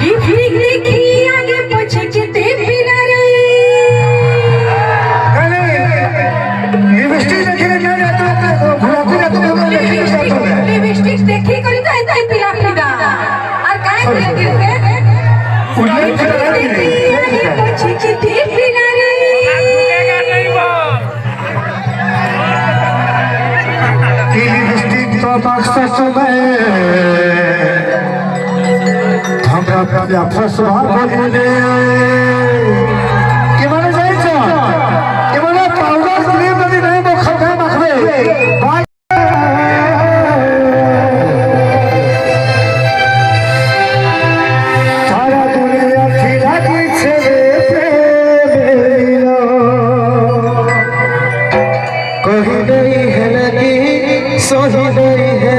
lipstick देखी आगे पीछे चिते बिना रे लिपस्टिक देखी ना जाता लिपस्टिक देखी करी तो ऐसे पिला पिला और काय करे गिरते लिपस्टिक देखी आगे पीछे चिते बिना रे लिपस्टिक तो मकसद में हमरा प्यार फसवा बोले के माने जाय छ के माने पाउडर क्रीम नदी नहीं तो खबे मखबे सारा दुनिया थी लागी छे प्रेम कही नहीं है लगी सोही नहीं है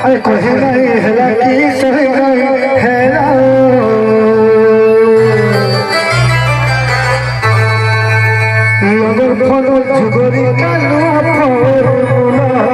अरे कोई नहीं है लगी सही नहीं है लगो फोनो झुगरी कालो फोना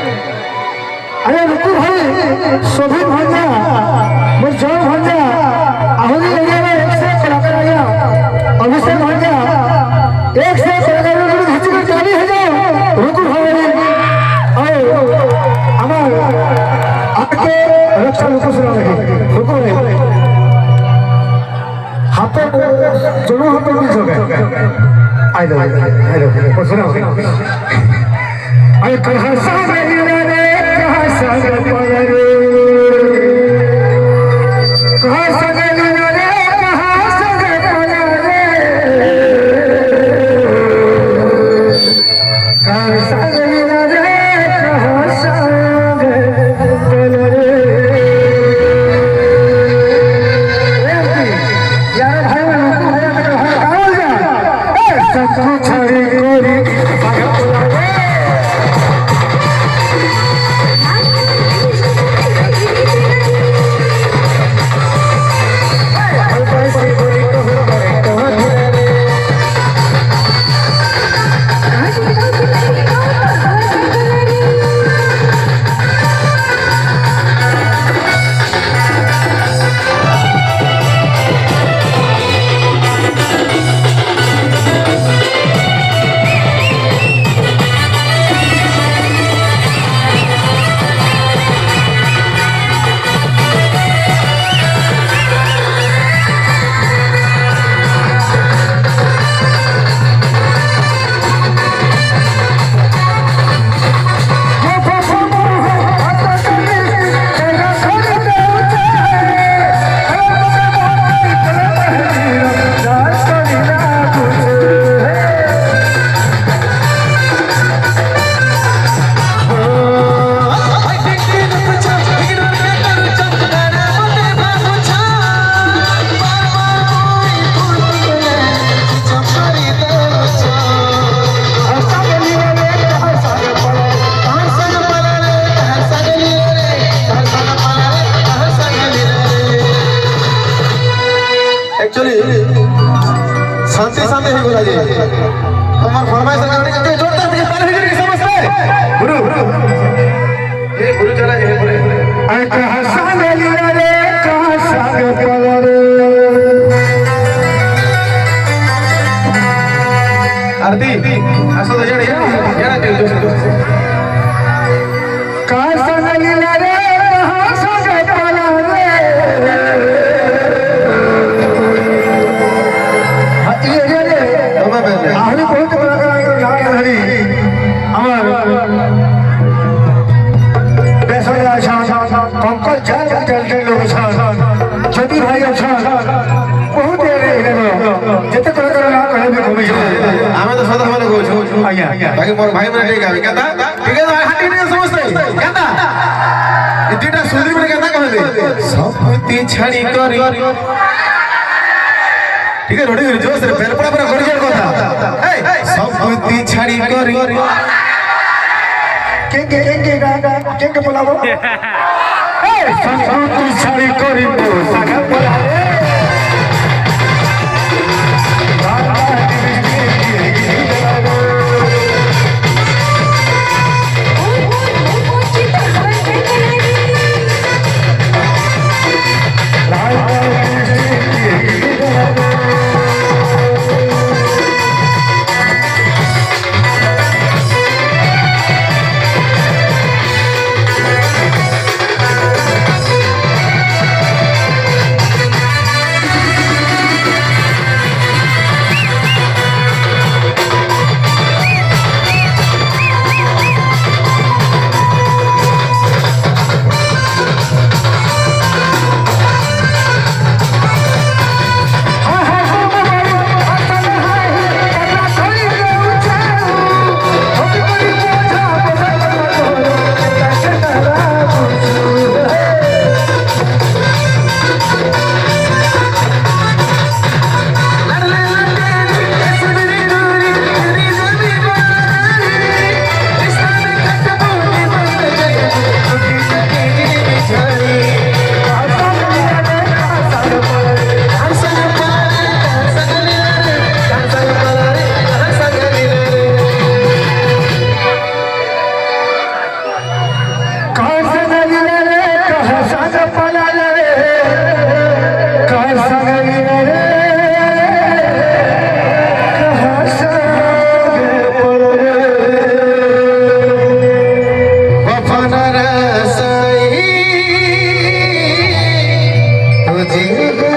अरे रुको भाई शोभित भंजा मुझे भंजा आहुरी एरिया में एक से चलाकर आ गया अभिषेक भंजा एक से चलाकर घिची में चाली है जाओ रुको भाई और हमार आपके रक्षा रुको सुना लगे रुको रे हाथों दोनों हाथों मिल हो गए आई लो सुना अरे कहाँ सामने रे कहाँ सामने पड़े कहाँ सामने रे कहाँ सामने पड़े कहाँ सामने रे कहाँ सामने पड़े यार भाई कहाँ जा सब कुछ छोड़ी कोरी मोर भाई मन ठीक है कहता ठीक है हाटी नहीं समझते कहता इतना सुंदर में कहता कहले सब छाड़ी करी ठीक है रोडी जोर से बेलपड़ा पर कर जोर कथा ए सब छाड़ी करी के बोलाबो ए संस्कृति छाड़ी करी तो सागा बोला रे तुझे